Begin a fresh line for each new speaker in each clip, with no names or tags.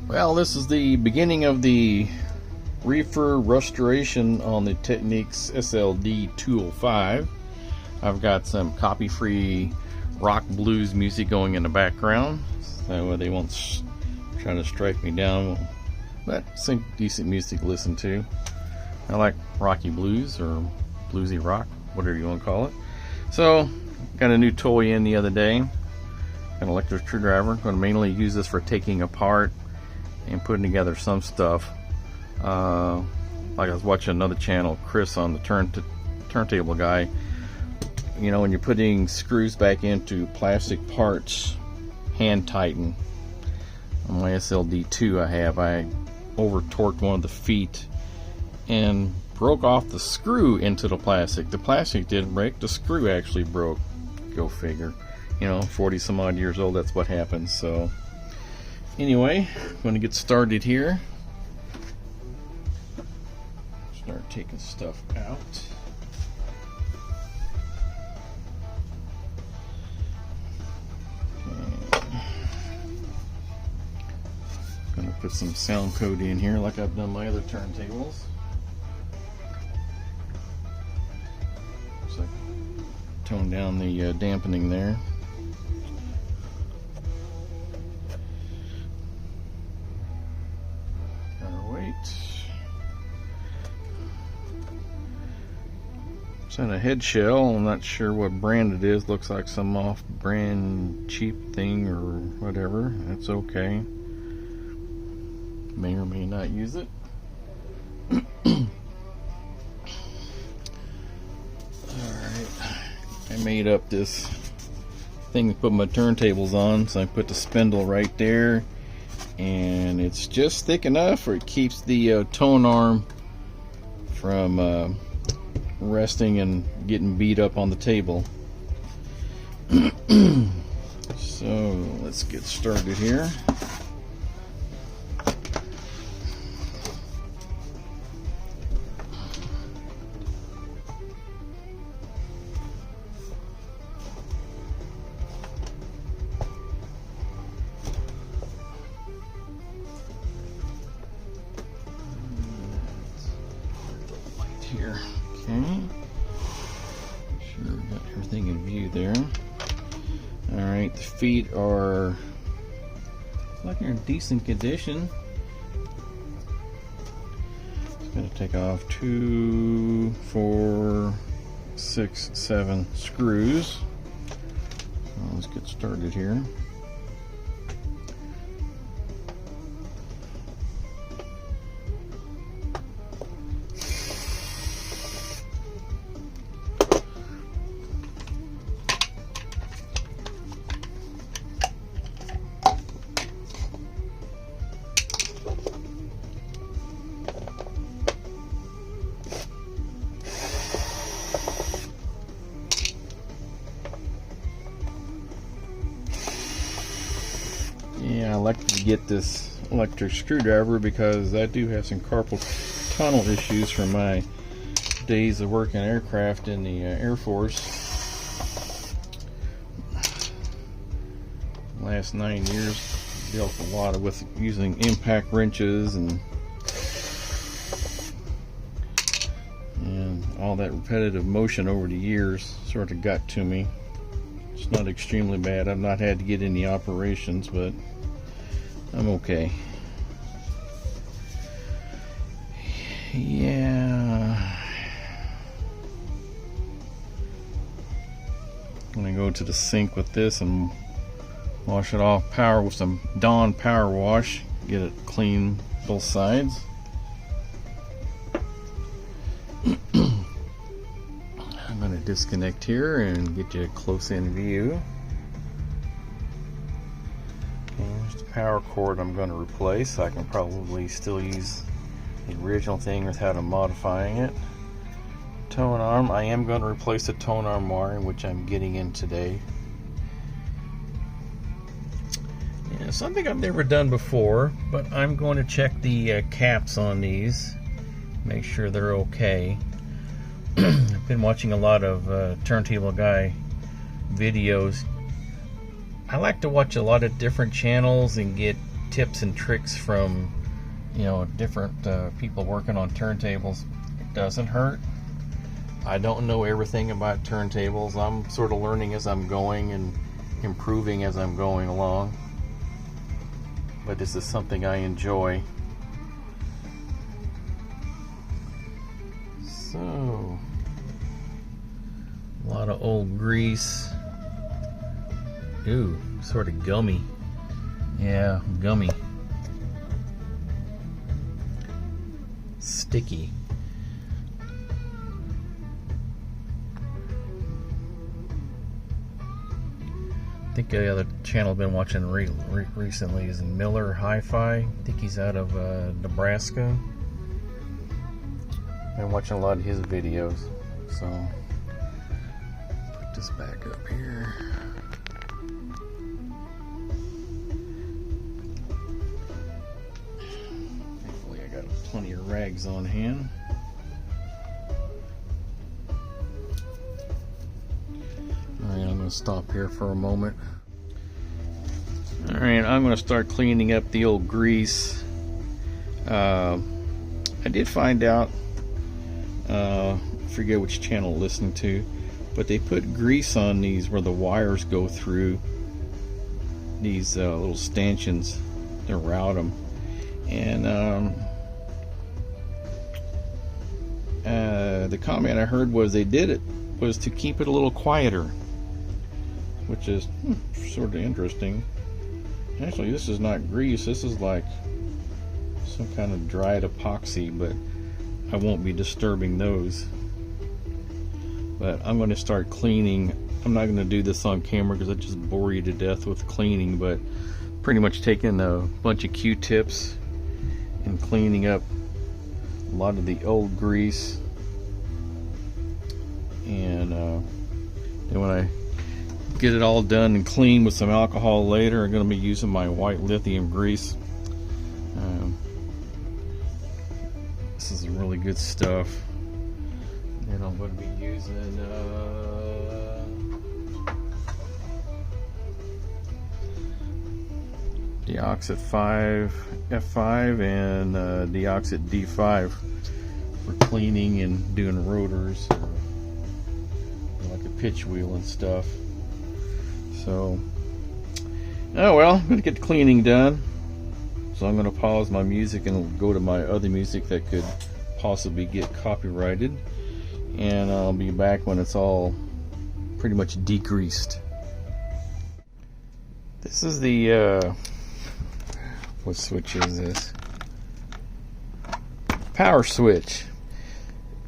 Well, this is the beginning of the refurb restoration on the Technics SL-D205. I've got some copy-free rock blues music going in the background, so they won't try to strike me down. But some decent music to listen to. I like rocky blues or bluesy rock, whatever you want to call it. So, got a new toy in the other day. Got an electric screwdriver. I'm going to mainly use this for taking apart and putting together some stuff. Like I was watching another channel, Chris on the turntable guy. You know, when you're putting screws back into plastic parts, hand tighten. On my SL-D2 I over torqued one of the feet and broke off the screw into the plastic. The plastic didn't break, the screw actually broke. Go figure. You know, 40 some odd years old, that's what happens. So anyway, I'm going to get started here. Start taking stuff out. Okay. Going to put some sound code in here like I've done my other turntables. So tone down the dampening there. It's in a head shell. I'm not sure what brand it is. Looks like some off-brand cheap thing or whatever. That's okay. May or may not use it. Alright. I made up this thing to put my turntables on. So I put the spindle right there. And it's just thick enough where it keeps the tone arm from resting and getting beat up on the table. So let's get started here. Here. Okay. Sure, got everything in view there. Alright, the feet are like they're in decent condition. Just gonna take off 2, 4, 6, 7 screws. Well, let's get started here. Yeah, I like to get this electric screwdriver because I do have some carpal tunnel issues from my days of working aircraft in the Air Force. Last 9 years, dealt a lot with using impact wrenches and all that repetitive motion over the years sort of got to me. It's not extremely bad. I've not had to get any operations, but I'm okay. Yeah. I'm gonna go to the sink with this and wash it off power with some Dawn power wash. Get it clean both sides. I'm gonna disconnect here and get you a close-in view. Here's the power cord I'm going to replace. I can probably still use the original thing without modifying it. Tone arm, I am going to replace the tone arm wiring, which I'm getting in today. Yeah, something I've never done before, but I'm going to check the caps on these, make sure they're okay. I've been watching a lot of turntable guy videos. I like to watch a lot of different channels and get tips and tricks from, you know, different people working on turntables. It doesn't hurt. I don't know everything about turntables. I'm sort of learning as I'm going and improving as I'm going along. But this is something I enjoy. So, a lot of old grease. Ooh, sort of gummy. Yeah, gummy. Sticky. I think the other channel I've been watching recently is Miller Hi-Fi. I think he's out of Nebraska. I've been watching a lot of his videos. So, put this back up here. Hopefully I got plenty of rags on hand. Alright, I'm going to stop here for a moment. Alright, I'm going to start cleaning up the old grease. I did find out, I forget which channel to listen to, but they put grease on these where the wires go through these little stanchions to route them. And the comment I heard was they did it was to keep it a little quieter, which is sort of interesting. Actually, this is not grease, this is like some kind of dried epoxy, but I won't be disturbing those. But I'm going to start cleaning. I'm not going to do this on camera because I just bore you to death with cleaning, but pretty much taking a bunch of Q-tips and cleaning up a lot of the old grease. And then when I get it all done and clean with some alcohol later, I'm going to be using my white lithium grease. This is really good stuff. And I'm going to be using Deoxit 5 F5 and Deoxit D5 for cleaning and doing rotors, like a pitch wheel and stuff. So, oh well, I'm going to get the cleaning done. So I'm going to pause my music and go to my other music that could possibly get copyrighted. And I'll be back when it's all pretty much degreased. This is the, what switch is this? Power switch.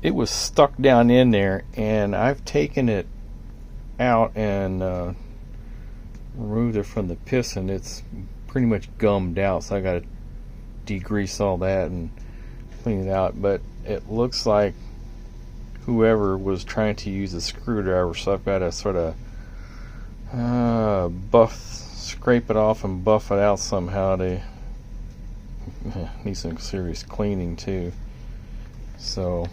It was stuck down in there, and I've taken it out and removed it from the piston. It's pretty much gummed out, so I got to degrease all that and clean it out. But it looks like whoever was trying to use a screwdriver, so I've got to sort of scrape it off and buff it out somehow. To need some serious cleaning too. So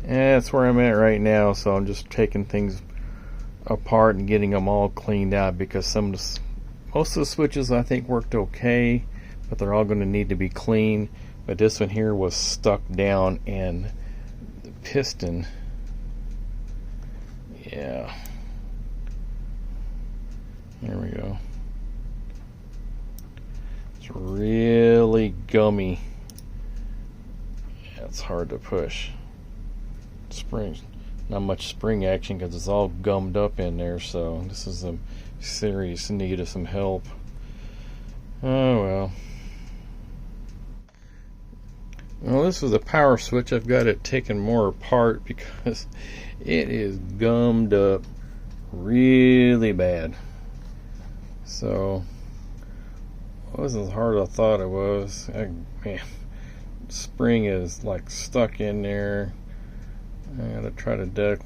yeah, that's where I'm at right now. So I'm just taking things apart and getting them all cleaned out, because most of the switches I think worked okay, but they're all going to need to be cleaned. But this one here was stuck down in the piston. Yeah, there we go. It's really gummy. Yeah, it's hard to push. Springs, not much spring action because it's all gummed up in there, so this is a serious need of some help. Oh well. Well, this is a power switch. I've got it taken more apart because it is gummed up really bad. So it wasn't as hard as I thought it was. Man, spring is like stuck in there. I gotta try to gotta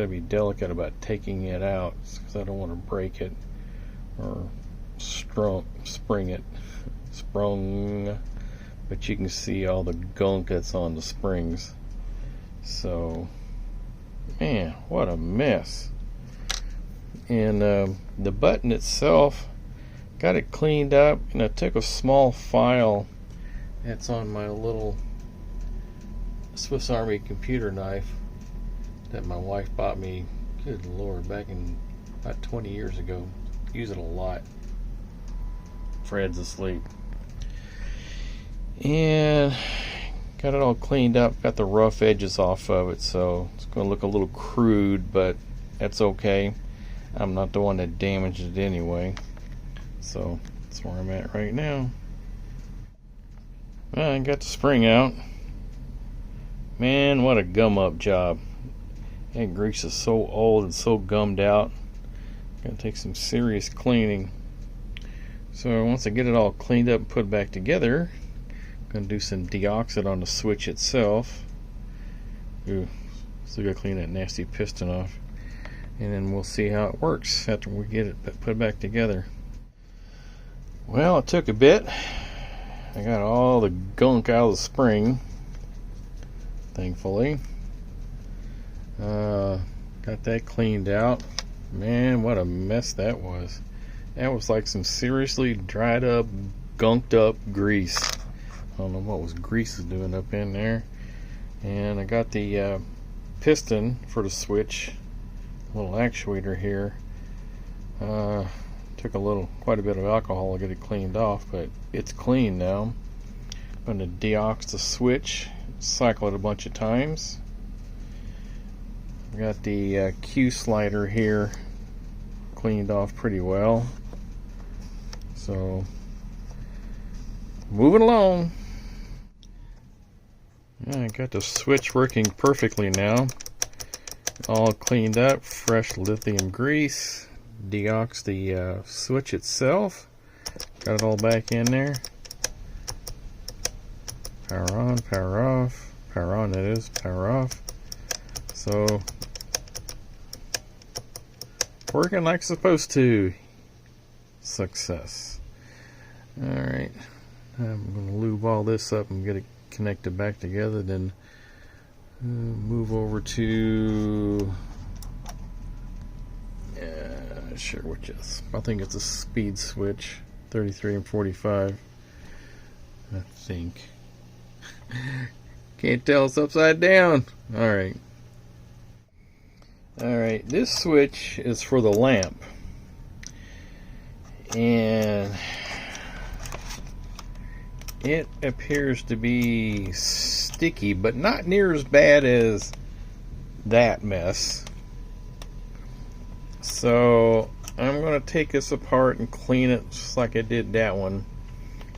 be delicate about taking it out, because I don't want to break it or spring it. Sprung. But you can see all the gunk that's on the springs. So, man, what a mess. And the button itself, got it cleaned up, and I took a small file that's on my little Swiss Army computer knife that my wife bought me, good lord, back in about 20 years ago. Use it a lot. Fred's asleep. And got it all cleaned up, got the rough edges off of it, so it's going to look a little crude, but that's okay. I'm not the one that damaged it anyway. So that's where I'm at right now. Well, I got the spring out. Man, what a gum up job. That grease is so old and so gummed out. Gonna take some serious cleaning. So once I get it all cleaned up and put back together, I'm gonna do some deoxit on the switch itself. Ooh, still gotta clean that nasty piston off. And then we'll see how it works after we get it put back together. Well, it took a bit. I got all the gunk out of the spring, thankfully. Got that cleaned out. Man, what a mess that was. That was like some seriously dried up, gunked up grease. I don't know what grease was doing up in there. And I got the piston for the switch, little actuator here. Took quite a bit of alcohol to get it cleaned off, but it's clean now. I'm going to deox the switch, cycle it a bunch of times. Got the Q slider here cleaned off pretty well. So, moving along. Yeah, I got the switch working perfectly now. All cleaned up, fresh lithium grease. Deox the switch itself. Got it all back in there. Power on, power off. Power on, that is, power off. So, working like it's supposed to. Success. Alright, I'm going to lube all this up and get it connected back together, then move over to sure which is, I think it's a speed switch, 33 and 45, I think. Can't tell, it's upside down. Alright, this switch is for the lamp, and it appears to be sticky, but not near as bad as that mess. So I'm going to take this apart and clean it just like I did that one,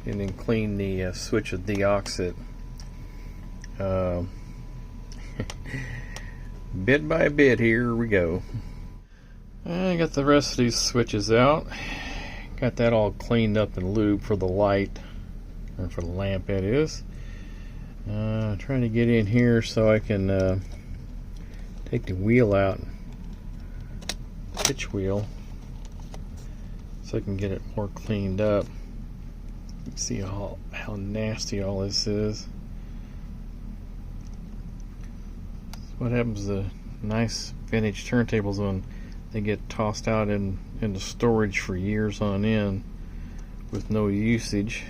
and then clean the switch with deoxit. Bit by bit, here we go. I got the rest of these switches out. Got that all cleaned up and lubed for the light, or for the lamp, that is. Trying to get in here so I can take the wheel out, pitch wheel, so I can get it more cleaned up. You can see how nasty all this is. What happens to nice vintage turntables when they get tossed out into storage for years on end with no usage?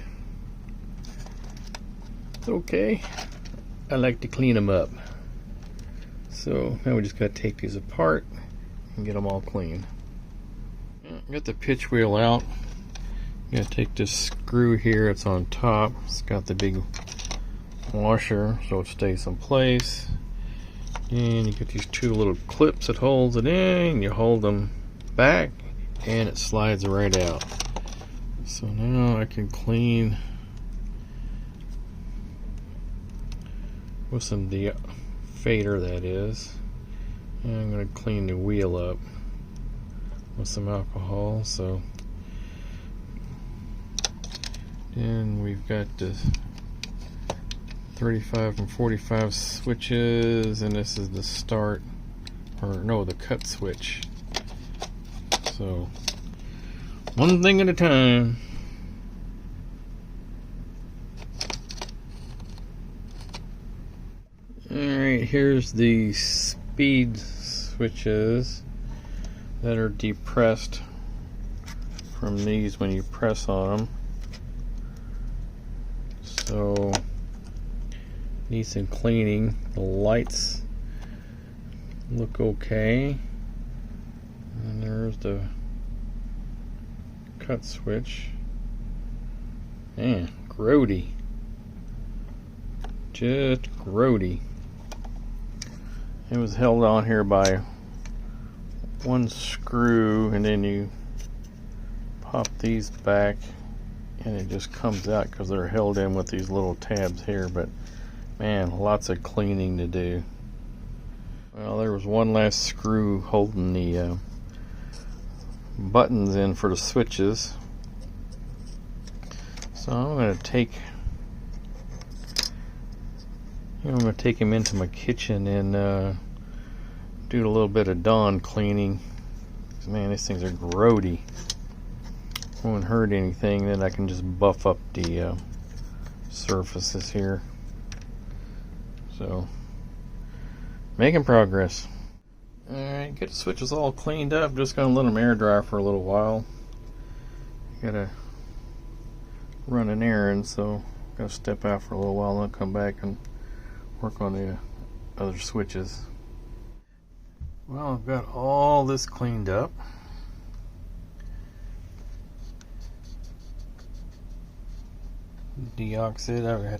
It's okay. I like to clean them up. So now we just got to take these apart and get them all clean. Got the pitch wheel out. You got to take this screw here. It's on top. It's got the big washer so it stays in place. And you get these two little clips that holds it in, and you hold them back and it slides right out. So now I can clean with some fader, that is. And I'm going to clean the wheel up with some alcohol. So then we've got the 35 and 45 switches, and this is the start, or no, the cut switch. So one thing at a time. Alright, here's the speed switches. that are depressed from these when you press on them. So need some cleaning. The lights look okay, and there's the cut switch. Man, grody, just grody. It was held on here by one screw, and then you pop these back and it just comes out because they're held in with these little tabs here. But man, lots of cleaning to do. Well, there was one last screw holding the buttons in for the switches, so I'm going to take them into my kitchen and do a little bit of dawn cleaning. Man, these things are grody. Won't hurt anything. Then I can just buff up the surfaces here. So, making progress. Alright, get the switches all cleaned up. Just gonna let them air dry for a little while. Gotta run an errand, so gotta step out for a little while and then come back and work on the other switches. Well, I've got all this cleaned up. Deoxid. I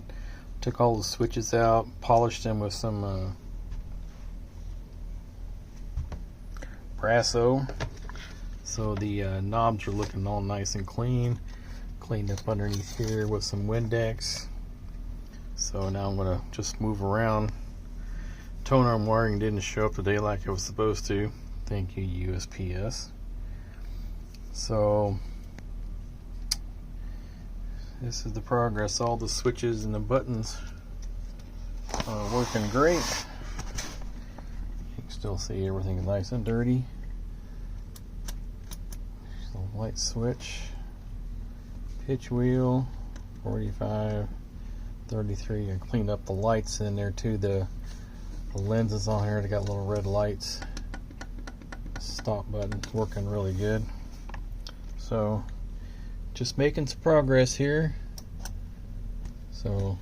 took all the switches out, polished them with some Brasso, so the knobs are looking all nice and clean. Cleaned up underneath here with some Windex. So now I'm gonna just move around. Tone arm wiring didn't show up today like it was supposed to. Thank you, USPS. So this is the progress. All the switches and the buttons are working great. You can still see everything nice and dirty. There's the light switch, pitch wheel, 45, 33. I cleaned up the lights in there too. The lenses on here, they got little red lights. Stop button's working really good. So just making some progress here. So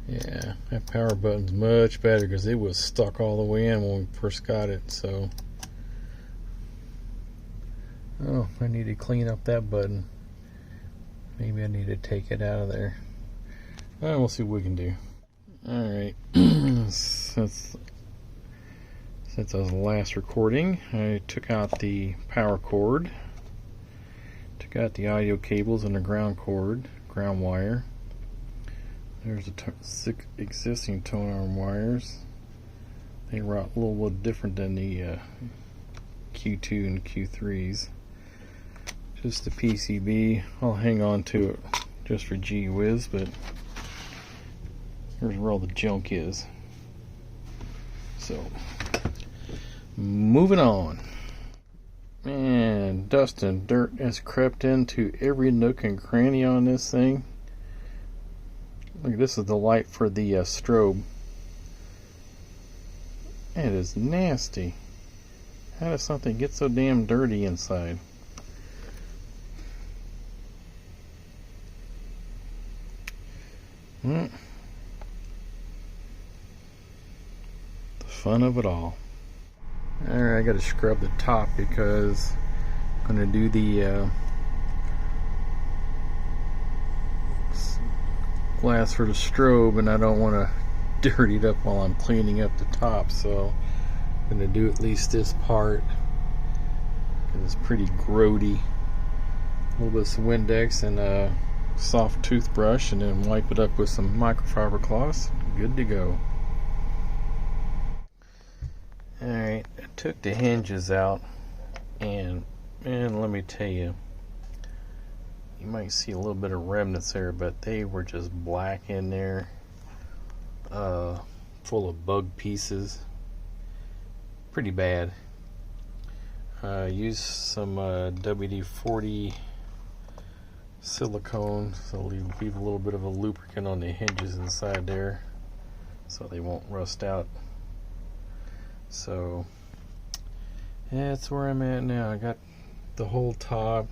yeah, that power button's much better because it was stuck all the way in when we first got it. So oh, I need to clean up that button. Maybe I need to take it out of there. We'll see what we can do. Alright, since I was last recording, I took out the power cord, took out the audio cables and the ground wire. There's the 6 existing tone arm wires. They were a little bit different than the Q2 and Q3s. Just the PCB. I'll hang on to it just for gee whiz, but here's where all the junk is. So moving on. Man, dust and dirt has crept into every nook and cranny on this thing. Look, this is the light for the strobe. It is nasty. How does something get so damn dirty inside? The fun of it all. Alright, I gotta scrub the top because I'm gonna do the glass for the strobe, and I don't want to dirty it up while I'm cleaning up the top, so I'm gonna do at least this part because it's pretty grody. A little bit of some Windex and a soft toothbrush, and then wipe it up with some microfiber cloths. Good to go. Alright, I took the hinges out, and man, let me tell you, you might see a little bit of remnants there, but they were just black in there, full of bug pieces. Pretty bad. Used some WD-40 silicone, so leave a little bit of a lubricant on the hinges inside there. so they won't rust out. So yeah, that's where I'm at now. I got the whole top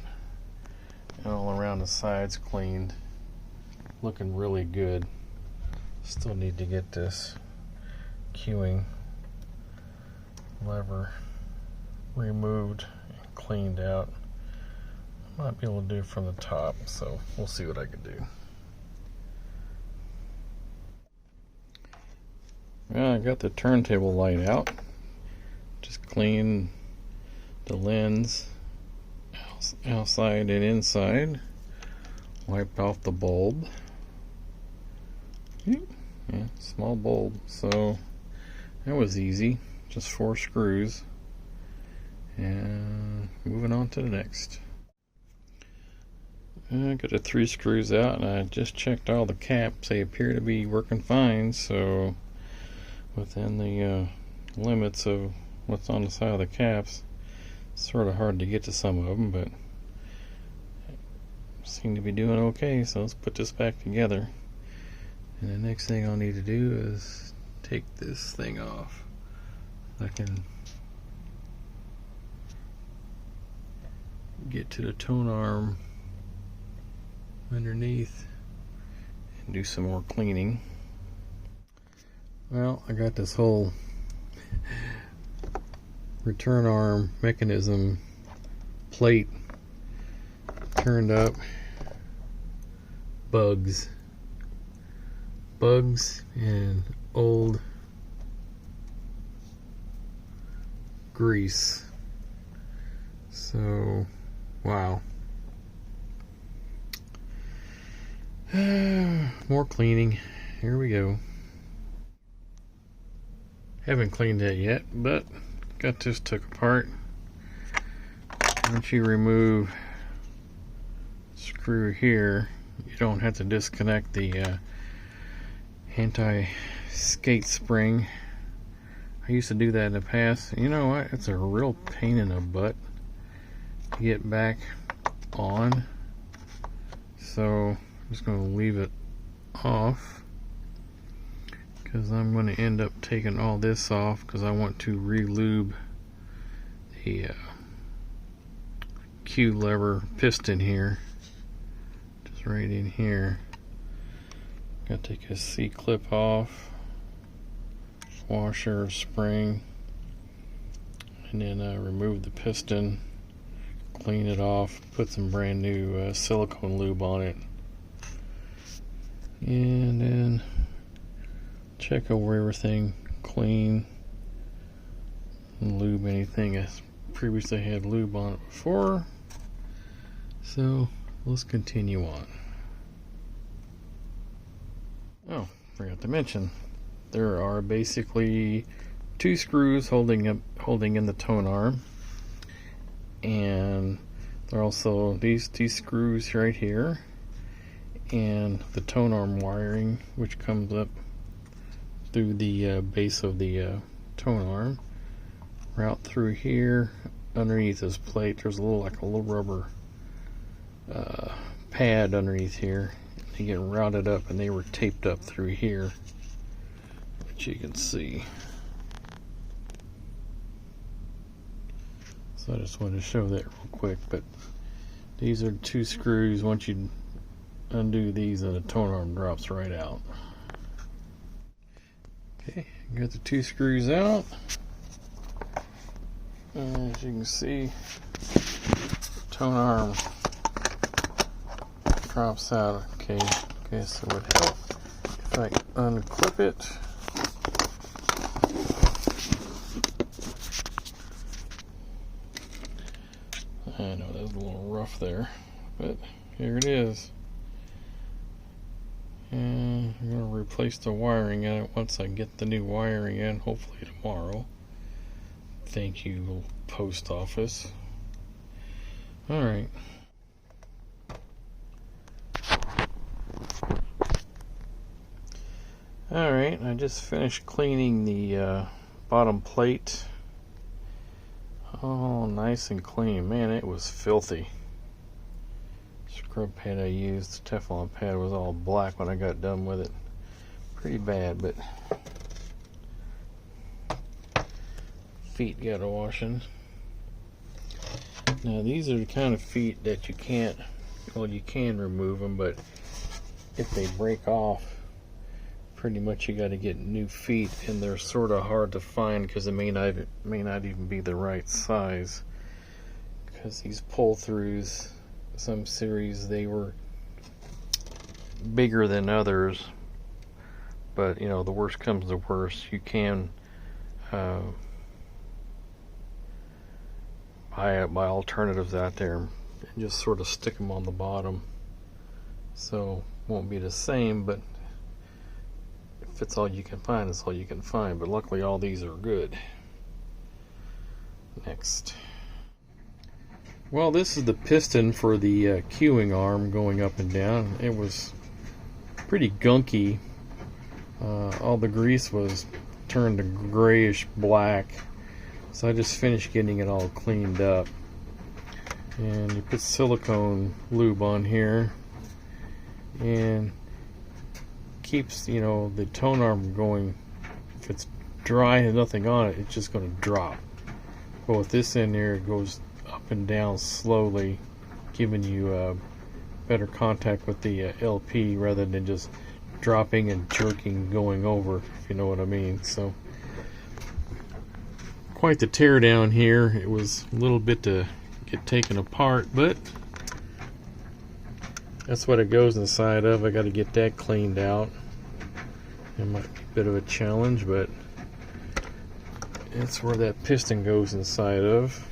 and all around the sides cleaned, looking really good. Still need to get this queuing lever removed and cleaned out. Might be able to do it from the top, so we'll see what I can do. Well, I got the turntable light out. Just clean the lens outside and inside. Wiped off the bulb. Yeah, small bulb, so that was easy. Just 4 screws. And moving on to the next. I got the 3 screws out, and I just checked all the caps. They appear to be working fine, so within the limits of what's on the side of the caps. It's sort of hard to get to some of them, but seem to be doing okay. So let's put this back together. And the next thing I'll need to do is take this thing off. I can get to the tone arm underneath and do some more cleaning. Well, I got this whole return arm mechanism plate turned up. Bugs and old grease. So, wow. More cleaning. Here we go. Haven't cleaned that yet, but got this took apart. Once you remove the screw here, you don't have to disconnect the anti-skate spring. I used to do that in the past. You know what? It's a real pain in the butt to get back on. So I'm just going to leave it off, because I'm going to end up taking all this off because I want to re-lube the Q lever piston here, just right in here. Got to take a C-clip off, washer, spring, and then remove the piston, clean it off, put some brand new silicone lube on it, and then check over everything clean and lube anything I previously had lube on it before. So let's continue on. Oh, forgot to mention, there are basically 2 screws holding in the tone arm, and there are also these 2 screws right here, and the tone arm wiring, which comes up through the base of the tone arm, right through here. Underneath this plate, there's a little rubber pad underneath here. They get routed up, and they were taped up through here, which you can see. So I just wanted to show that real quick. But these are 2 screws. Once you undo these, and the tone arm drops right out. Okay, got the 2 screws out. As you can see, the tone arm drops out. Okay, guess it would help if I unclip it. I know that was a little rough there, but here it is. And I'm going to replace the wiring in it once I get the new wiring in, hopefully tomorrow. Thank you, post office. Alright. Alright, I just finished cleaning the bottom plate. Oh, nice and clean. Man, it was filthy. Scrub pad I used, the Teflon pad, was all black when I got done with it. pretty bad, but feet got a washing. Now these are the kind of feet that you can't, well, you can remove them, but if they break off, pretty much you got to get new feet, and they're sort of hard to find because it may not even be the right size, because these pull-throughs, some series, they were bigger than others. But you know, the worst comes to worst, you can buy alternatives out there and just sort of stick them on the bottom, so won't be the same, but if it's all you can find, it's all you can find. But luckily all these are good. Next, well, this is the piston for the cueing arm going up and down. It was pretty gunky. All the grease was turned to grayish black, so I just finished getting it all cleaned up. And you put silicone lube on here and keeps, you know, the tone arm going. If it's dry and nothing on it, it's just going to drop. But with this in there, it goes up and down slowly, giving you better contact with the LP rather than just dropping and jerking going over, if you know what I mean. So quite the tear down here. It was a little bit to get taken apart, but that's what it goes inside of. I got to get that cleaned out. It might be a bit of a challenge, but that's where that piston goes inside of.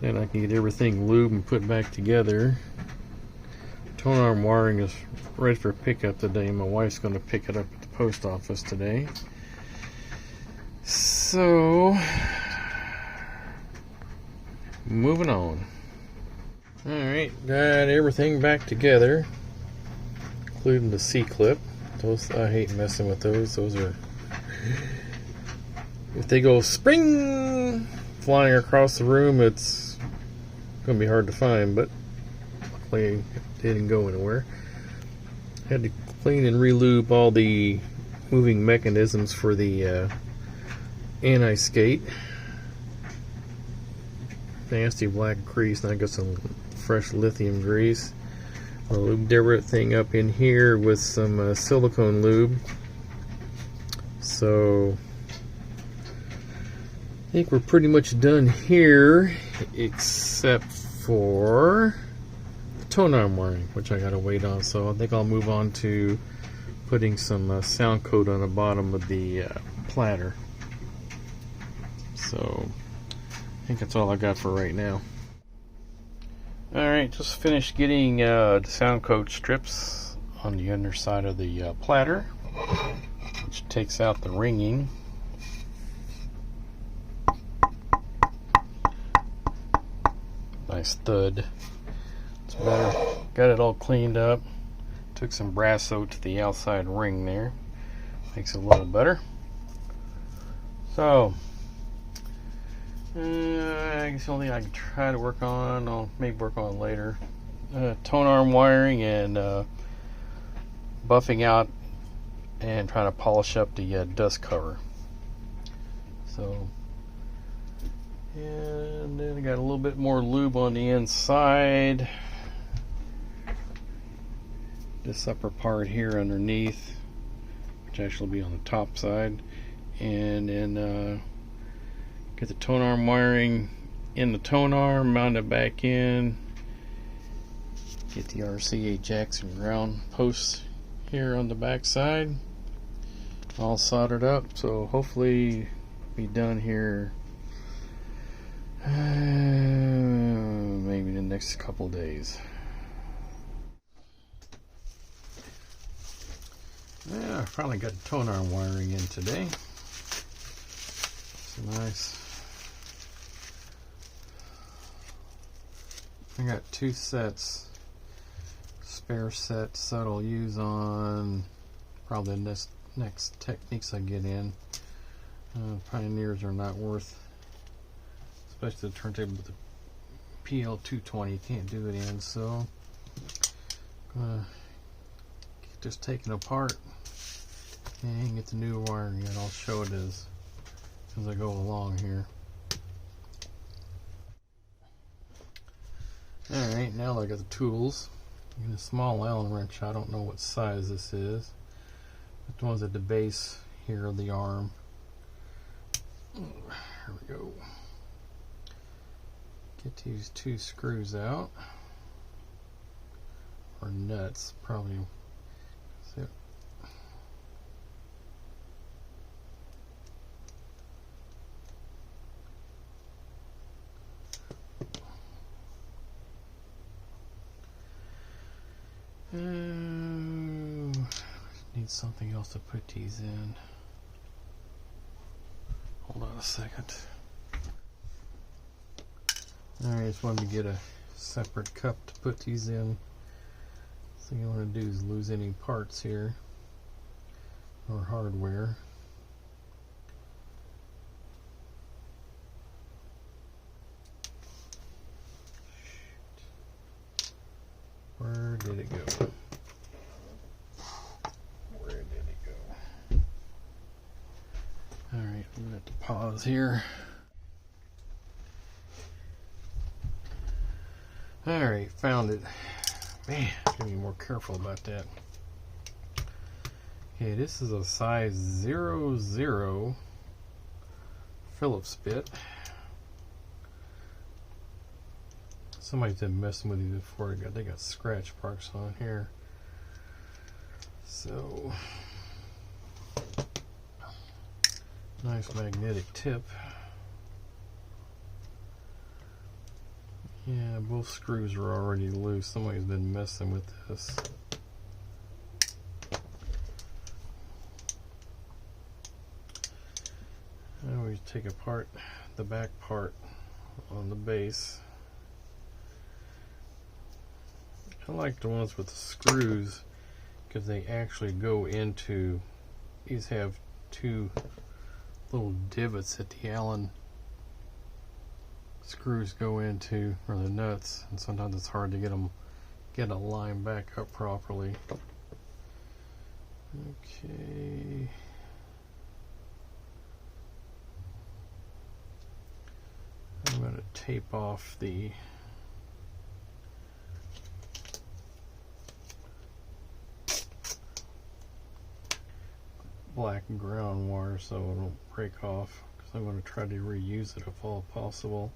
Then I can get everything lubed and put back together. Tone arm wiring is ready for pickup today. My wife's going to pick it up at the post office today. So, moving on. Alright, got everything back together, including the C-clip. Those, I hate messing with those. Those are, if they go spring flying across the room, it's going to be hard to find, but luckily it didn't go anywhere. Had to clean and re-lube all the moving mechanisms for the anti-skate. Nasty black grease, and I got some fresh lithium grease. I'll lube everything up in here with some silicone lube. So I think we're pretty much done here, except for the tone arm wiring, which I gotta wait on. So I think I'll move on to putting some sound coat on the bottom of the platter. So I think that's all I got for right now. Alright, just finished getting the sound coat strips on the underside of the platter, which takes out the ringing. Nice thud. It's better. Got it all cleaned up. Took some Brasso to the outside ring there. Makes it a little better. So I guess the only thing I can try to work on, I'll maybe work on later, tone arm wiring and buffing out and trying to polish up the dust cover. So, and then I got a little bit more lube on the inside. This upper part here underneath, which actually will be on the top side, and then get the tone arm wiring in the tone arm, mount it back in, get the RCA jacks and ground posts here on the back side all soldered up. So hopefully be done here maybe the next couple days. Yeah, I finally got the tone arm wiring in today. It's nice. I got two sets, spare sets that I'll use on probably the next Technics I get in. Pioneers are not worth, especially the turntable with the PL220, you can't do it in, so I'm gonna get this taken apart, And get the new wiring in. I'll show it as I go along here. Alright, now I got the tools. And a small Allen wrench. I don't know what size this is. But the ones at the base here of the arm. Here we go. Get these two screws out. Or nuts, probably. That's it. Need something else to put these in. Hold on a second. Alright, just wanted to get a separate cup to put these in. So you want to do is lose any parts here or hardware. Where did it go? Where did it go? Alright, I'm going to have to pause here. Alright, found it. Man, gotta be more careful about that. Okay, this is a size 00 Phillips bit. Somebody's been messing with these before. They got scratch marks on here. So, nice magnetic tip. Yeah, both screws are already loose. Somebody's been messing with this. I always take apart the back part on the base. I like the ones with the screws because they actually go into, these have two little divots that the Allen screws go into, or the nuts, and sometimes it's hard to get a line back up properly. Okay. I'm going to tape off the black ground wire so it won't break off, because I'm going to try to reuse it if all possible.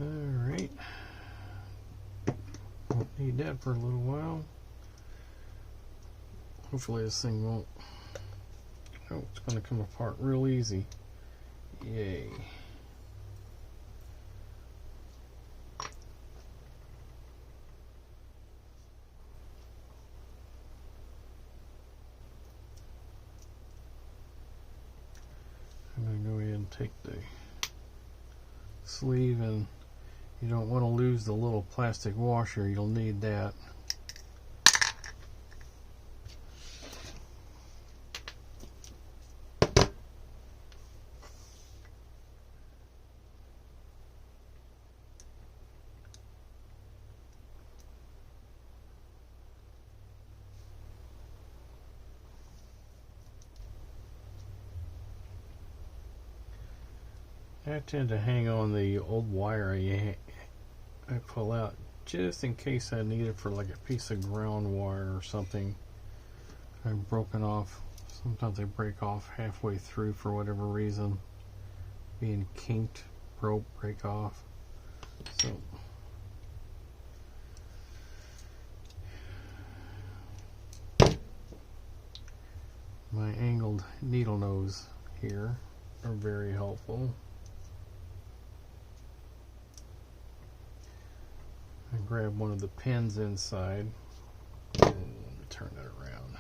Alright, won't need that for a little while. Hopefully this thing won't, oh, it's going to come apart real easy. Yay. I'm going to go ahead and take the sleeve, and you don't want to lose the little plastic washer. You'll need that. I tend to hang on the old wire I pull out just in case I need it for like a piece of ground wire or something. I've broken off. Sometimes they break off halfway through for whatever reason. Being kinked, rope break off. So my angled needle nose here are very helpful. I grab one of the pins inside and turn it around.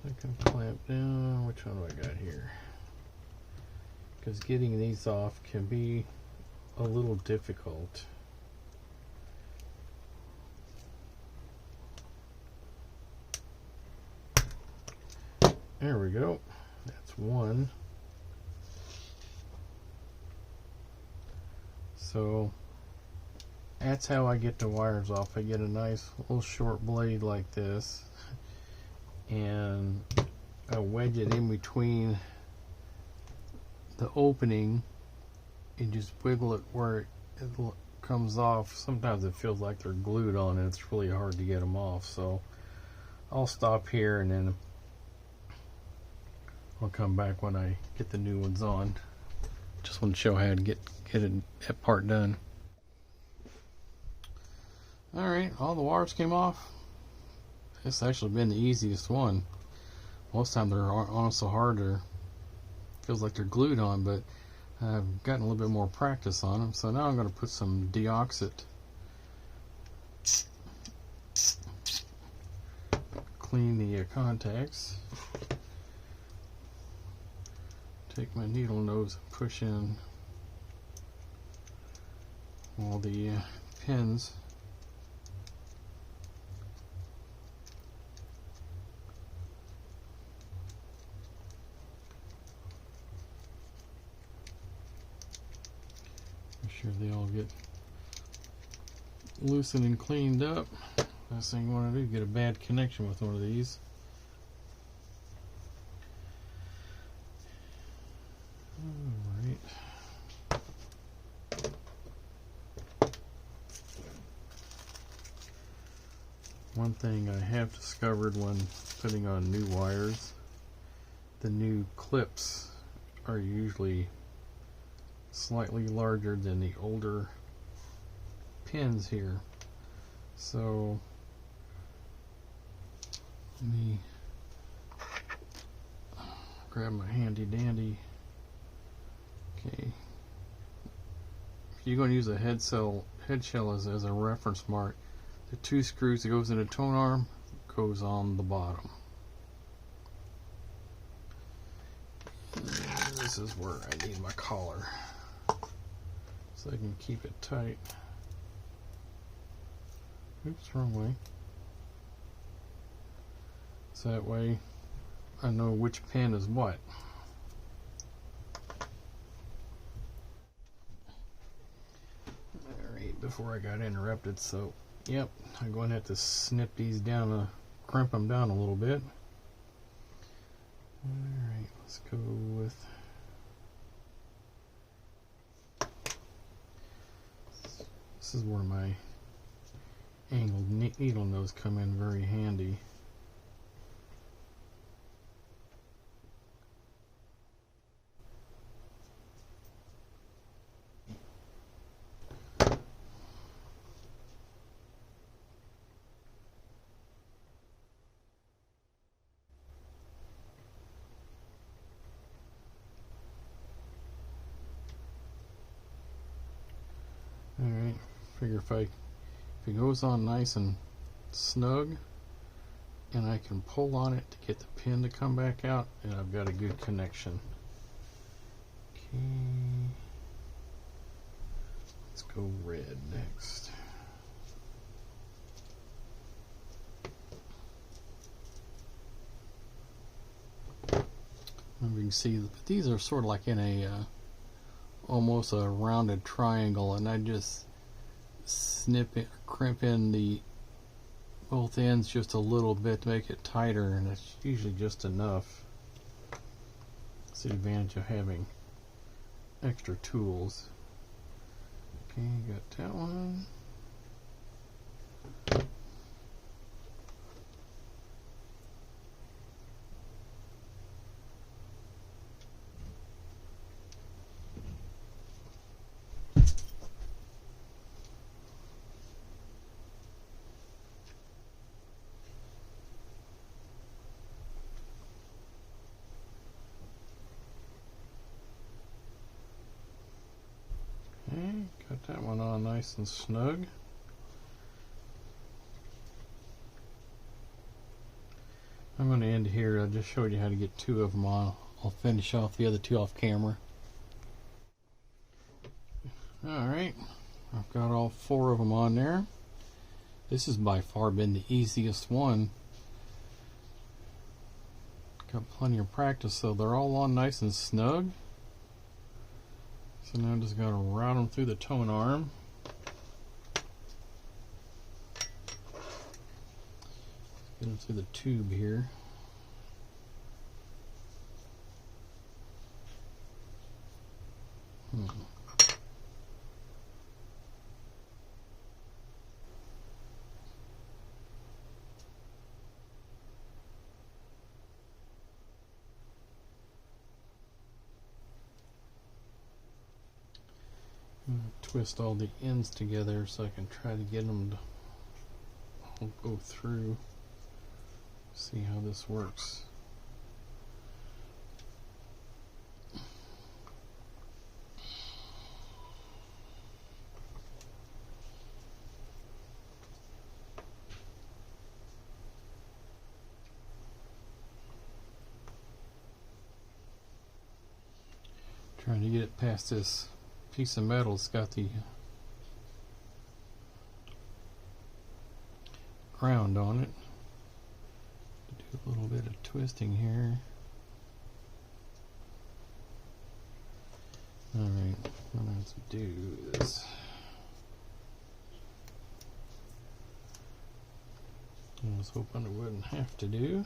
I can clamp down. Which one do I got here? Because getting these off can be a little difficult. There we go. That's one. So that's how I get the wires off. I get a nice little short blade like this, and I wedge it in between the opening and just wiggle it where it comes off. Sometimes it feels like they're glued on and it's really hard to get them off. So I'll stop here and then I'll come back when I get the new ones on. Just want to show how to get that part done. Alright, all the wires came off. It's actually been the easiest one. Most times they're honestly harder. Feels like they're glued on, but I've gotten a little bit more practice on them. So now I'm going to put some deoxit. Clean the contacts. Take my needle nose and push in all the pins. Make sure they all get loosened and cleaned up. Last thing you want to do is get a bad connection with one of these. One thing I have discovered when putting on new wires, the new clips are usually slightly larger than the older pins here. So let me grab my handy dandy. Okay. If you're going to use a head shell as a reference mark, the two screws that goes in the tone arm goes on the bottom. And this is where I need my collar so I can keep it tight. Oops, wrong way. So that way I know which pin is what. Alright, before I got interrupted, so yep, I'm going to have to snip these down, crimp them down a little bit. Alright, let's go with this is where my angled needle nose come in very handy. Alright, figure if it goes on nice and snug and I can pull on it to get the pin to come back out, and I've got a good connection. Okay, let's go red next. And you can see these are sort of like in a almost a rounded triangle, and I just snip it, crimp in the both ends just a little bit to make it tighter, and it's usually just enough. That's the advantage of having extra tools. Okay, got that one. Okay, got that one on nice and snug. I'm going to end here. I just showed you how to get 2 of them on. I'll finish off the other 2 off camera. Alright, I've got all 4 of them on there. This has by far been the easiest one. Got plenty of practice, so they're all on nice and snug. So now I'm just going to route them through the tone arm. Get them through the tube here. Twist all the ends together so I can try to get them to go through. See how this works. Trying to get it past this piece of metal. It's got the ground on it. Do a little bit of twisting here. Alright, what I have to do is I was hoping I wouldn't have to do.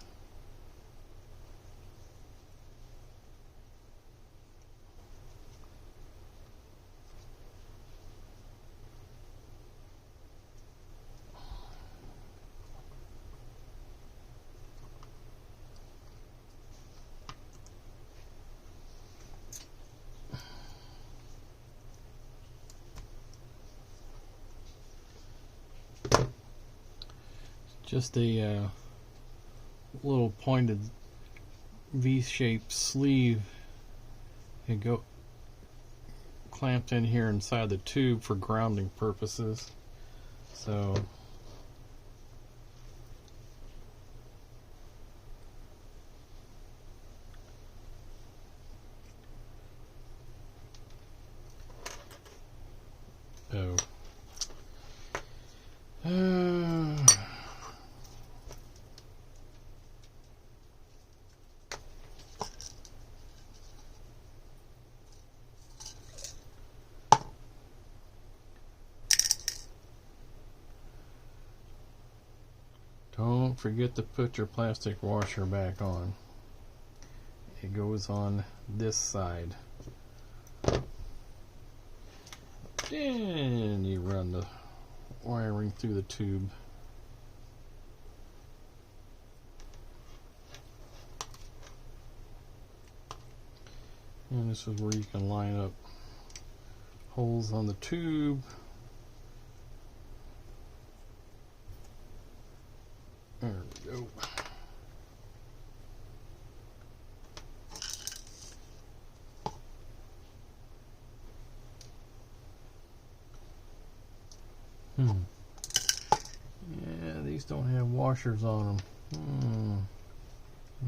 Just a little pointed V-shaped sleeve and go clamped in here inside the tube for grounding purposes. So don't forget to put your plastic washer back on. It goes on this side. Then you run the wiring through the tube. And this is where you can line up holes on the tube. There we go. Yeah, these don't have washers on them.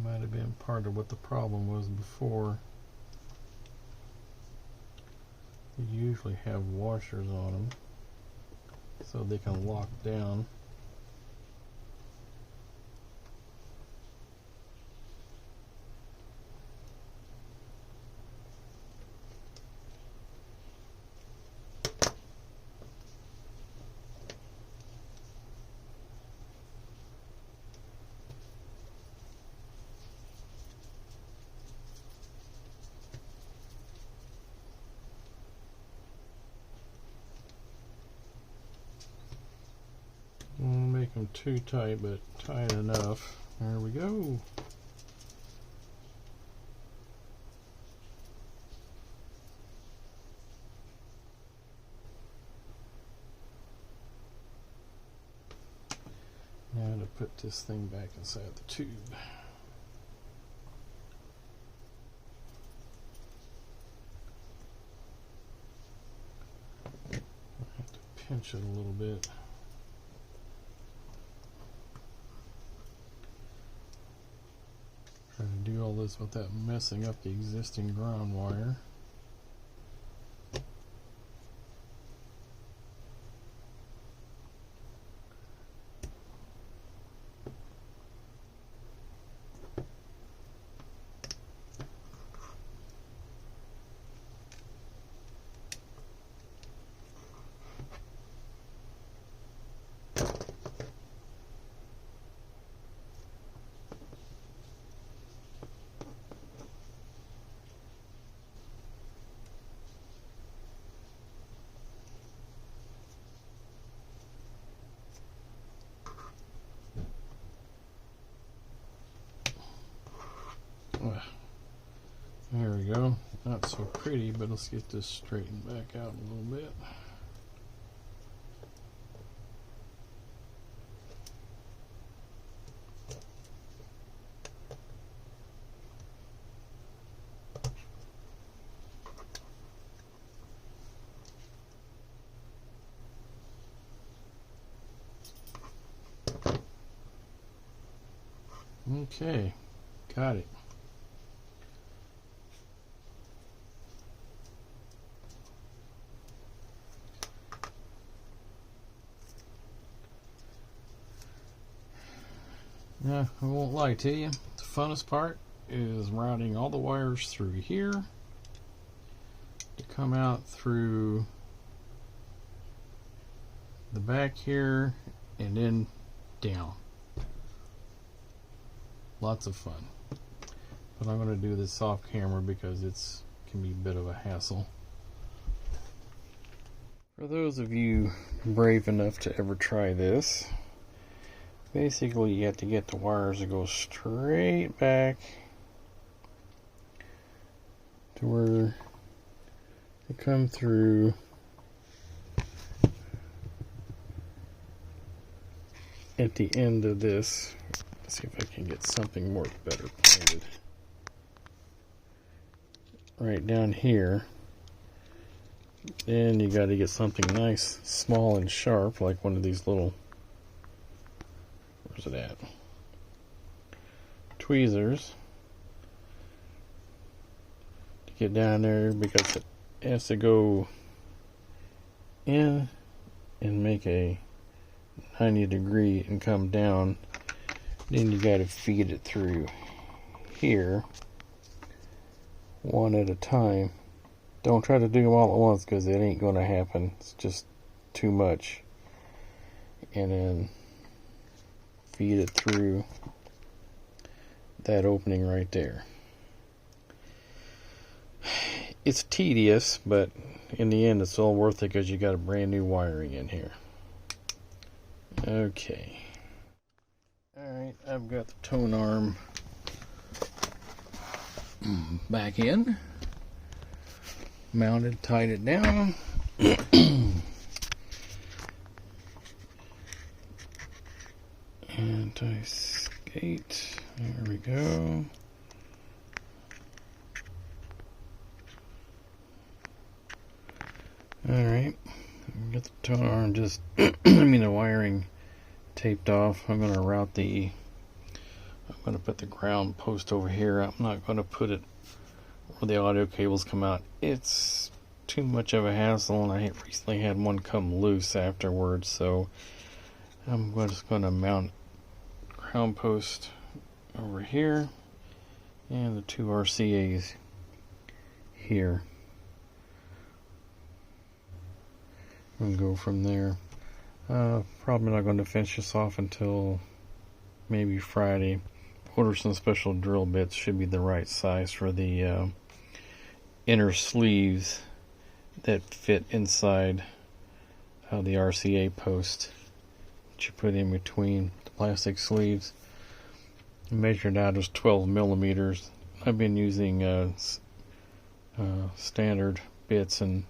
Might have been part of what the problem was before. They usually have washers on them so they can lock down. Won't make them too tight, but tight enough. There we go. Now to put this thing back inside the tube. I have to pinch it a little bit. this without messing up the existing ground wire. There we go. Not so pretty, but let's get this straightened back out a little bit. Okay, got it. Now, I won't lie to you, the funnest part is routing all the wires through here to come out through the back here and then down. Lots of fun. But I'm going to do this off camera because it can be a bit of a hassle. For those of you brave enough to ever try this, basically you have to get the wires to go straight back to where they come through at the end of this. Let's see if I can get something more better pointed. Right down here. Then you got to get something nice, small and sharp, like one of these little, where's it at? Tweezers. To get down there because it has to go in and make a 90-degree and come down. Then you got to feed it through here one at a time. Don't try to do them all at once because it ain't going to happen. It's just too much. And then feed it through that opening right there. It's tedious, but in the end it's all worth it because you got a brand new wiring in here. Okay. Alright, I've got the tone arm back in. Mounted, tied it down. Anti-skate. There we go. Alright. Get the tone arm just, the wiring taped off. I'm going to put the ground post over here. I'm not going to put it where the audio cables come out. It's too much of a hassle, and I recently had one come loose afterwards, so I'm just going to mount ground post over here and the two RCAs here and go from there. Probably not going to finish this off until maybe Friday. Order some special drill bits. Should be the right size for the inner sleeves that fit inside the RCA post that you put in between the plastic sleeves. Measured out as 12 millimeters. I've been using standard bits, and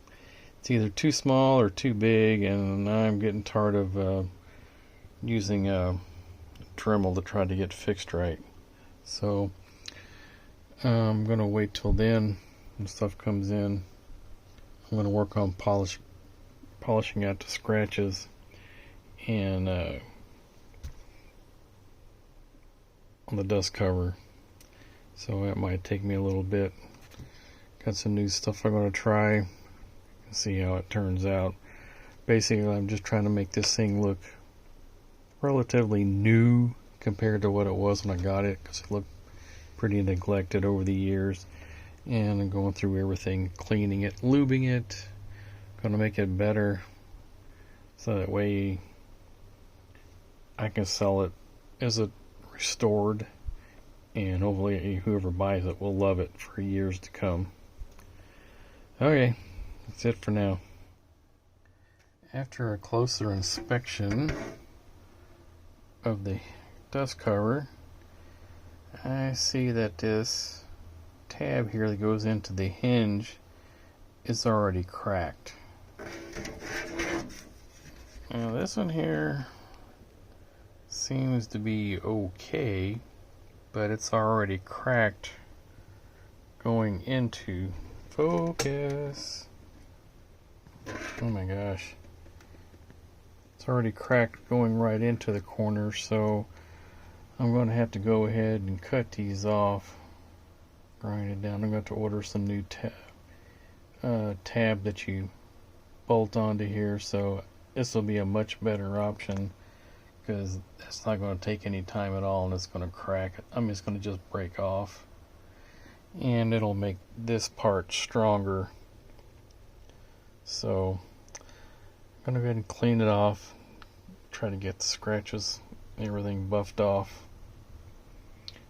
it's either too small or too big, and I'm getting tired of using a Dremel to try to get fixed right. So I'm going to wait till then when stuff comes in. I'm going to work on polishing out the scratches and on the dust cover, so it might take me a little bit. Got some new stuff I'm going to try, see how it turns out. Basically, I'm just trying to make this thing look relatively new compared to what it was when I got it, because it looked pretty neglected over the years. And I'm going through everything, cleaning it, lubing it, going to make it better so that way I can sell it as a restored, and hopefully whoever buys it will love it for years to come. Okay, that's it for now. After a closer inspection of the dust cover, I see that this tab here that goes into the hinge is already cracked. Now this one here seems to be okay, but it's already cracked going into focus. Oh my gosh. It's already cracked going right into the corner, so I'm going to have to go ahead and cut these off, grind it down. I'm going to order some new tab that you bolt onto here, so this will be a much better option, because that's not going to take any time at all, and it's going to crack. I'm just going to just break off, and it'll make this part stronger. So I'm going to go ahead and clean it off, try to get the scratches, everything buffed off,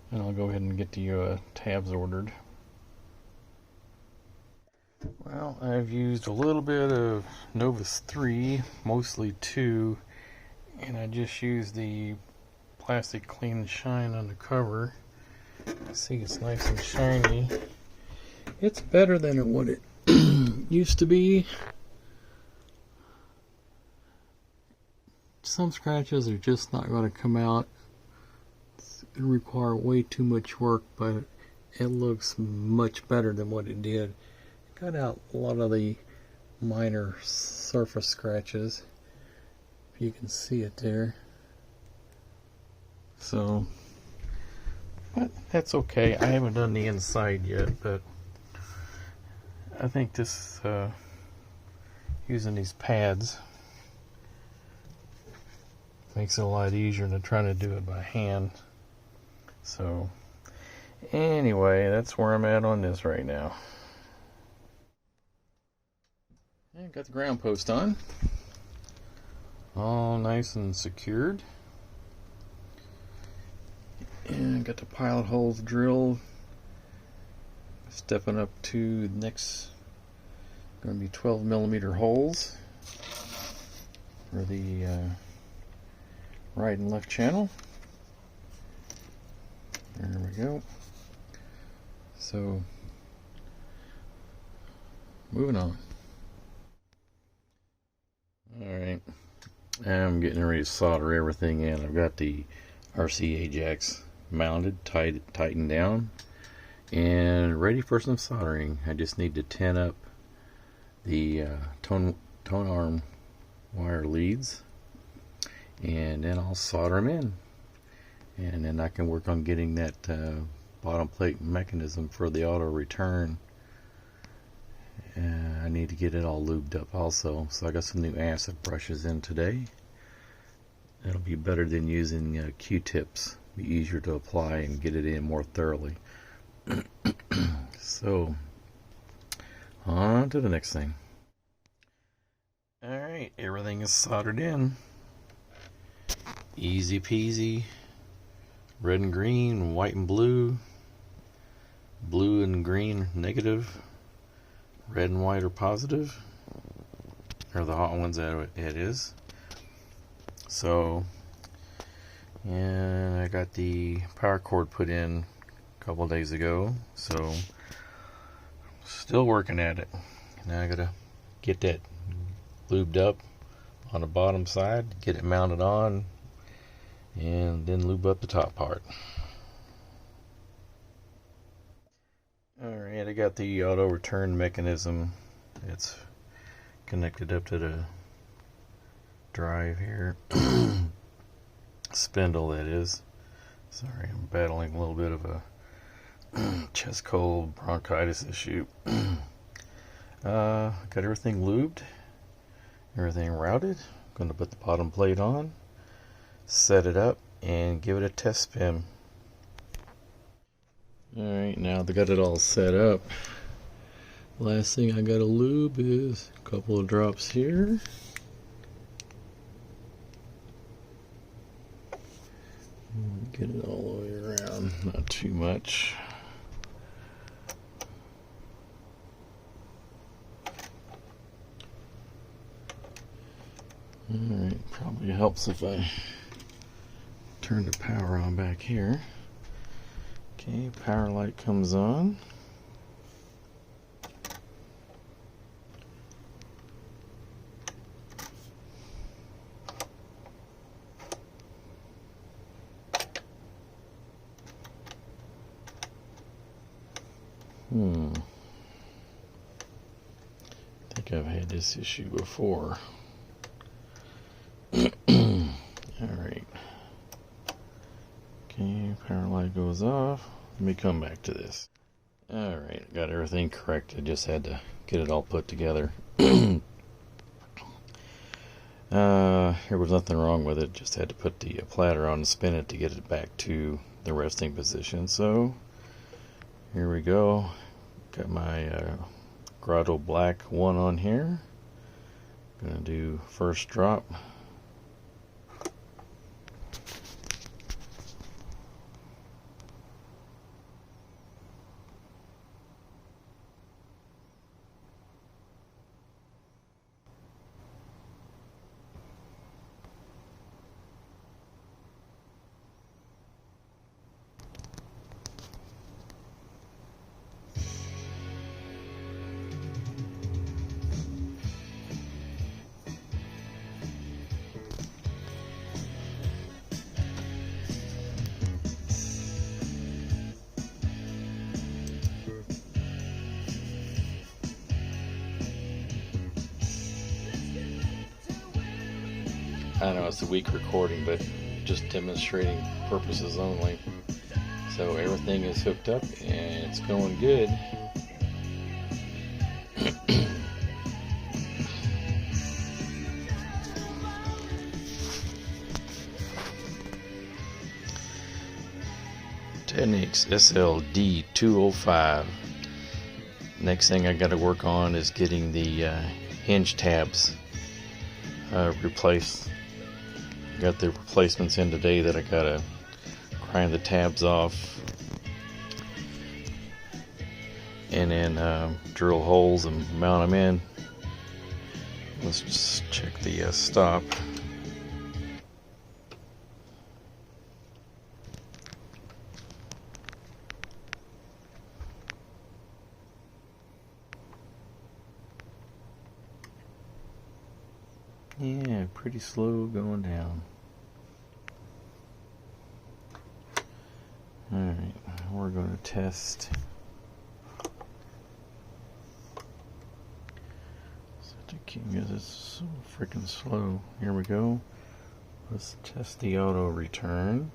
and I'll go ahead and get the tabs ordered. Well, I've used a little bit of Novus 3, mostly 2, and I just used the plastic clean and shine on the cover. See, it's nice and shiny. It's better than what it used to be. Some scratches are just not going to come out. It's going to require way too much work, but it looks much better than what it did. It cut out a lot of the minor surface scratches, if you can see it there. So, but that's okay. I haven't done the inside yet, but I think this using these pads makes it a lot easier than trying to do it by hand. So anyway, that's where I'm at on this right now. And got the ground post on, all nice and secured, and got the pilot holes drilled. Stepping up to the next, going to be 12mm holes for the right and left channel. There we go. So, moving on. Alright, I'm getting ready to solder everything in. I've got the RCA jacks mounted, tightened down, and ready for some soldering. I just need to tin up the tone arm wire leads, and then I'll solder them in, and then I can work on getting that bottom plate mechanism for the auto return. I need to get it all lubed up also, so I got some new acid brushes in today. It'll be better than using Q-tips. Be easier to apply and get it in more thoroughly. So on to the next thing. Alright, everything is soldered in. Easy peasy. Red and green, white and blue. Blue and green negative. Red and white are positive. Or the hot ones that it is. So, and I got the power cord put in a couple days ago, so still working at it. Now I gotta get that lubed up on the bottom side, get it mounted on, and then lube up the top part. Alright, I got the auto return mechanism. It's connected up to the drive here. Spindle, that is. Sorry, I'm battling a little bit of chest cold bronchitis issue. Got everything lubed, everything routed. I'm going to put the bottom plate on, set it up, and give it a test spin. Alright, now they got it all set up. Last thing I gotta lube is a couple of drops here. Get it all the way around, not too much. Alright, probably helps if I turn the power on back here. Okay, power light comes on. I think I've had this issue before. Alright. Okay, power light goes off. Let me come back to this. Alright, got everything correct. I just had to get it all put together. There was nothing wrong with it. Just had to put the platter on and spin it to get it back to the resting position. So, here we go. Got my Grotto Black 1 on here. Gonna do first drop. I know it's a weak recording, but just demonstrating purposes only. So everything is hooked up and it's going good. Technics SL-D205. Next thing I got to work on is getting the hinge tabs replaced. Got the replacements in today that I gotta grind the tabs off and then drill holes and mount them in. Let's just check the stop. Yeah, pretty slow going down. Alright, we're going to test. It's so freaking slow. Here we go. Let's test the auto return.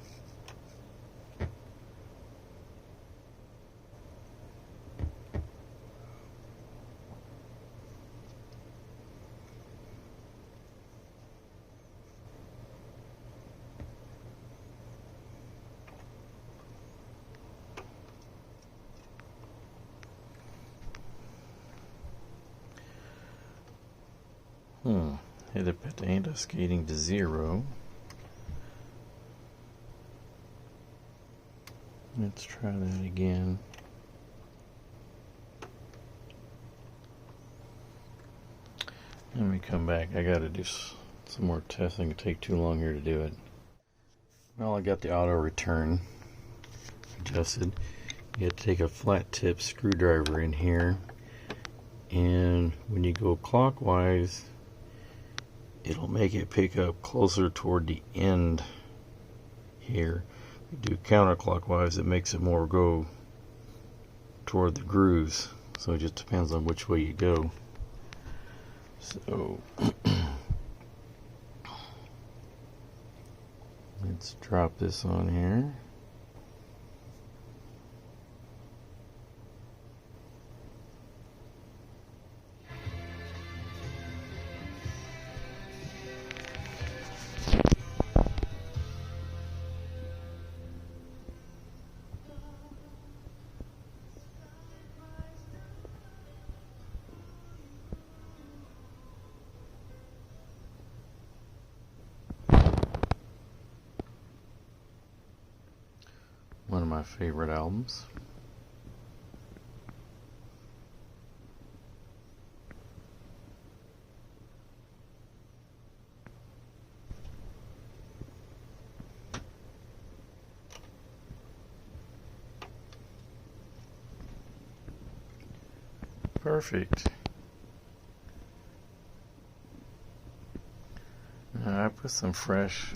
Hit it at the anti-skating to 0. Let's try that again. Let me come back. I gotta do some more testing. It'll take too long here to do it. Well, I got the auto return adjusted. You have to take a flat tip screwdriver in here, and when you go clockwise, it'll make it pick up closer toward the end here. If you do counterclockwise, it makes it more go toward the grooves. So it just depends on which way you go. So let's drop this on here. One of my favorite albums. Perfect. I put some fresh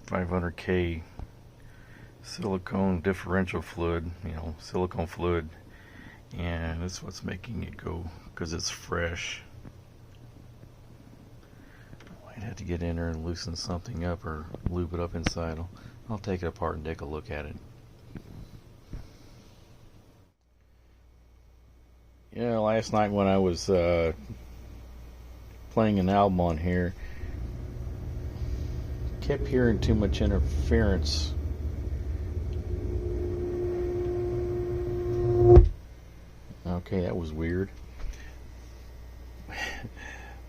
500K silicone differential fluid, silicone fluid, and that's what's making it go, because it's fresh. Might have to get in there and loosen something up or lube it up inside. I'll take it apart and take a look at it. Yeah, last night when I was playing an album on here, kept hearing too much interference. Okay, that was weird.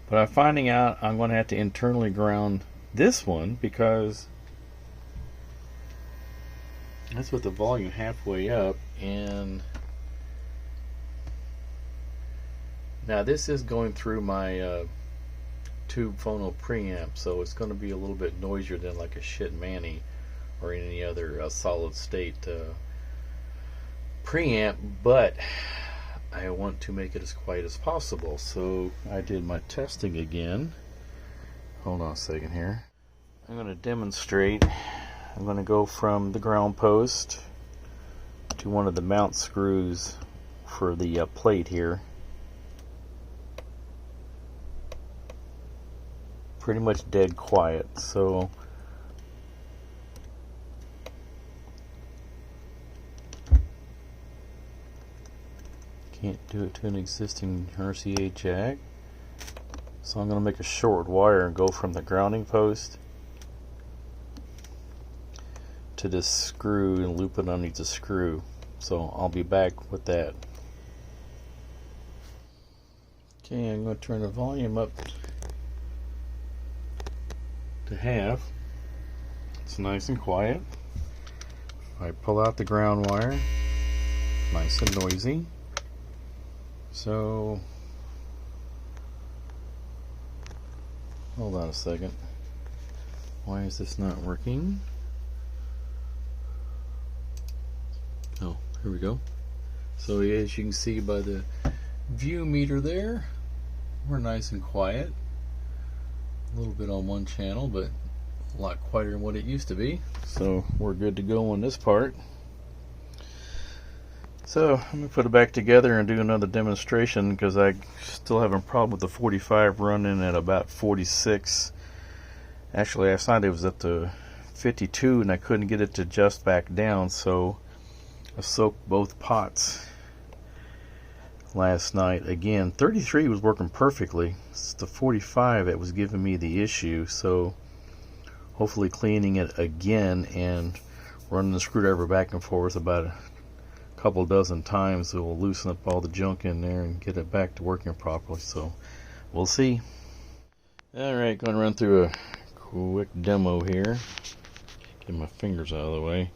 But I'm finding out I'm going to have to internally ground this one, because that's with the volume halfway up, and now this is going through my tube phono preamp, so it's going to be a little bit noisier than like a shit Manny or any other solid state preamp, but I want to make it as quiet as possible. So I did my testing again. Hold on a second here. I'm going to demonstrate. I'm going to go from the ground post to one of the mount screws for the plate here. Pretty much dead quiet, so can't do it to an existing RCA jack. So I'm going to make a short wire and go from the grounding post to this screw and loop it underneath the screw. So I'll be back with that. Okay, I'm going to turn the volume up to half. It's nice and quiet. I pull out the ground wire, nice and noisy. So hold on a second. Why is this not working? Oh, here we go. So as you can see by the view meter there, we're nice and quiet. A little bit on one channel, but a lot quieter than what it used to be. So we're good to go on this part. So I'm going to put it back together and do another demonstration, because I still have a problem with the 45 running at about 46. Actually, last night it was up to 52 and I couldn't get it to adjust back down, so I soaked both pots last night. Again, 33 was working perfectly. It's the 45 that was giving me the issue, so hopefully cleaning it again and running the screwdriver back and forth about a couple dozen times, it will loosen up all the junk in there and get it back to working properly. So we'll see. Alright, going to run through a quick demo here. Get my fingers out of the way.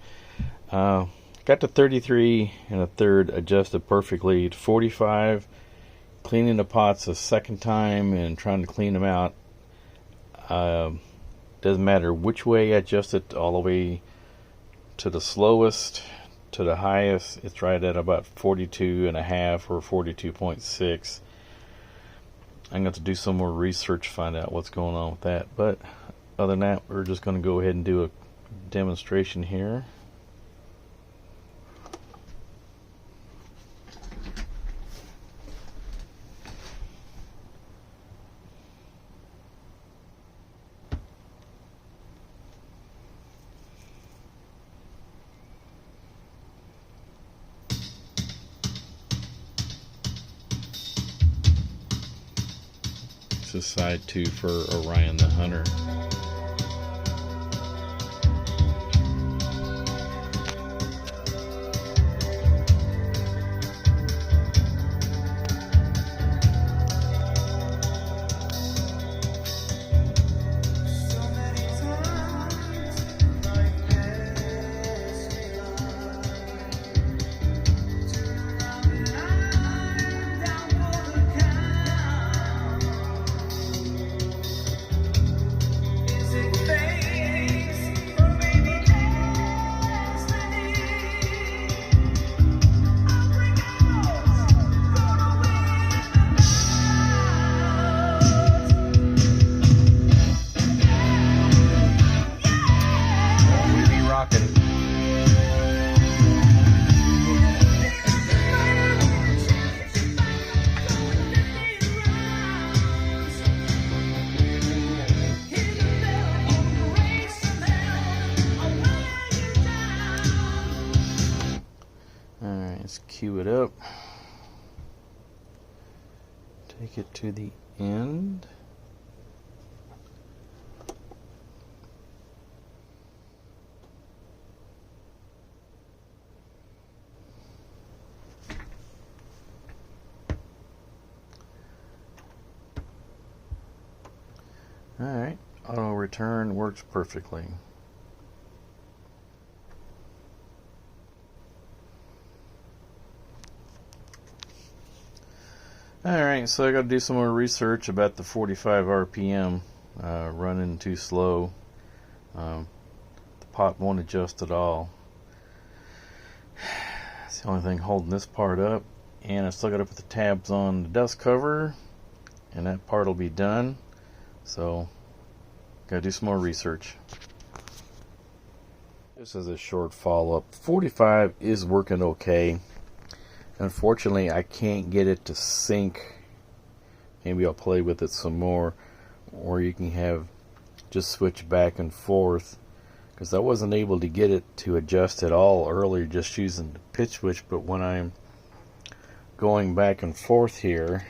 Got the 33 1/3 adjusted perfectly. 45, cleaning the pots a second time and trying to clean them out. Doesn't matter which way I adjust it, all the way to the slowest to the highest. It's right at about 42.5 or 42.6. I'm going to do some more research to find out what's going on with that. But other than that, we're just going to go ahead and do a demonstration here. This is side 2 for Orion the Hunter. cue it up. Take it to the end. Alright, auto return works perfectly. Alright, so I got to do some more research about the 45 RPM running too slow. The pot won't adjust at all. It's the only thing holding this part up, and I still got to put the tabs on the dust cover, and that part will be done. So, gotta do some more research. Just as a short follow-up, 45 is working okay. Unfortunately, I can't get it to sync. Maybe I'll play with it some more, or you can have just switch back and forth, because I wasn't able to get it to adjust at all earlier just using the pitch switch. But when I'm going back and forth here,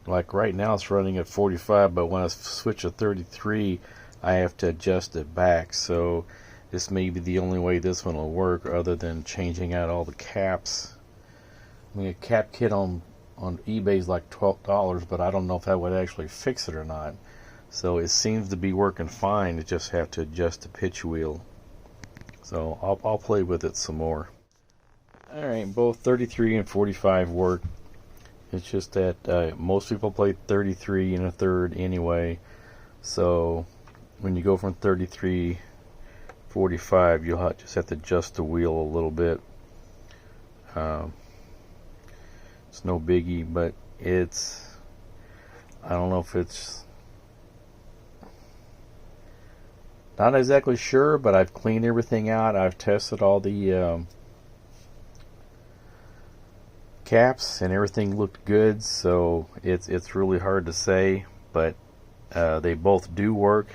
like right now it's running at 45, but when I switch to 33 I have to adjust it back. So this may be the only way this one will work, other than changing out all the caps. I mean, a cap kit on eBay is like $12, but I don't know if that would actually fix it or not. So it seems to be working fine. You just have to adjust the pitch wheel. So I'll play with it some more. Alright, both 33 and 45 work. It's just that most people play 33 and a third anyway. So when you go from 33 45, you'll just have to adjust the wheel a little bit. It's no biggie, but I don't know if it's, not exactly sure, but I've cleaned everything out. I've tested all the caps, and everything looked good. So it's really hard to say, but they both do work.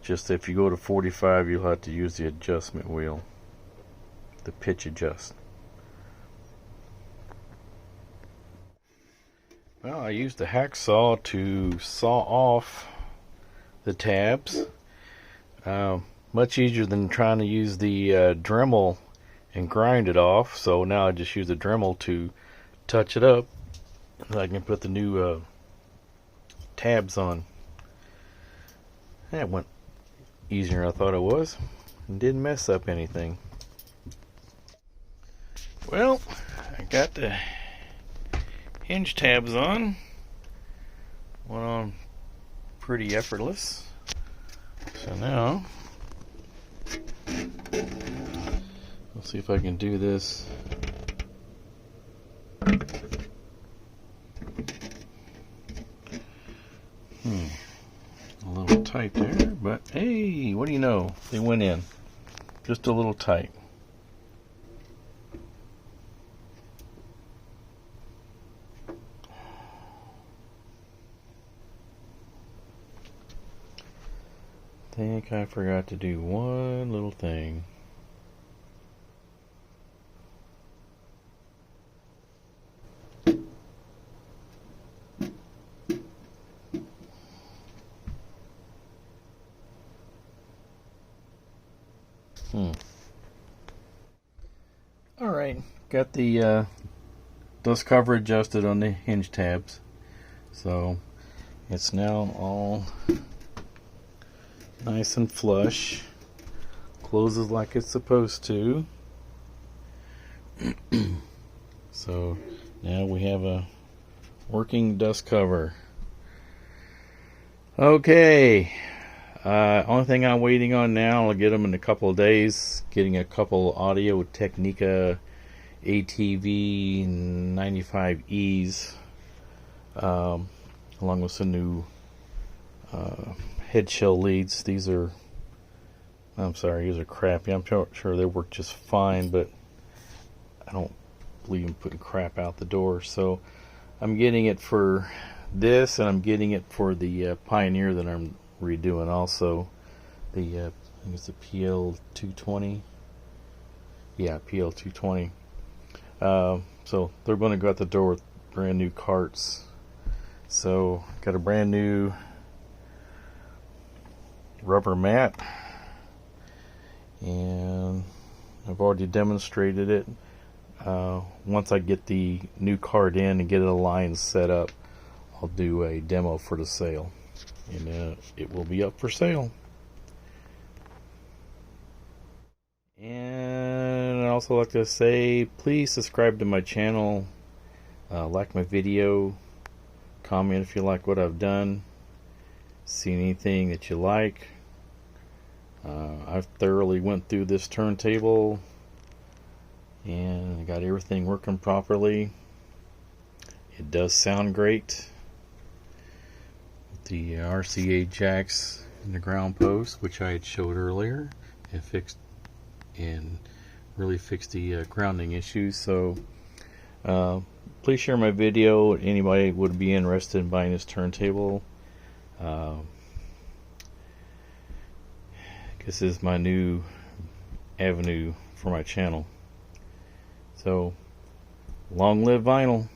Just if you go to 45, you'll have to use the adjustment wheel, the pitch adjust. Well, I used a hacksaw to saw off the tabs. Much easier than trying to use the Dremel and grind it off. So now I just use the Dremel to touch it up, and I can put the new tabs on. That went easier than I thought it was, and didn't mess up anything. Well, I got the hinge tabs on. Went on pretty effortless. So now let's see if I can do this. A little tight there, but hey, what do you know? They went in. Just a little tight. Think I forgot to do one little thing. Alright, got the dust cover adjusted on the hinge tabs. So it's now all nice and flush. Closes like it's supposed to. So now we have a working dust cover. Okay. Only thing I'm waiting on now, I'll get them in a couple of days. Getting a couple Audio Technica ATV 95Es, along with some new head shell leads. These are, I'm sorry, these are crappy. I'm sure they work just fine, but I don't believe in putting crap out the door. So I'm getting it for this, and I'm getting it for the Pioneer that I'm redoing also. The I think it's the PL220. Yeah, PL220. So they're going to go out the door with brand new carts. So got a brand new rubber mat, and I've already demonstrated it. Once I get the new cart in and get it aligned set up, I'll do a demo for the sale, and it will be up for sale. And I'd also like to say, please subscribe to my channel, like my video, comment if you like what I've done, see anything that you like. I've thoroughly went through this turntable and I got everything working properly. It does sound great. The RCA jacks in the ground post, which I had showed earlier, and really fixed the grounding issues. So please share my video. Anybody would be interested in buying this turntable. This is my new avenue for my channel. So long live vinyl.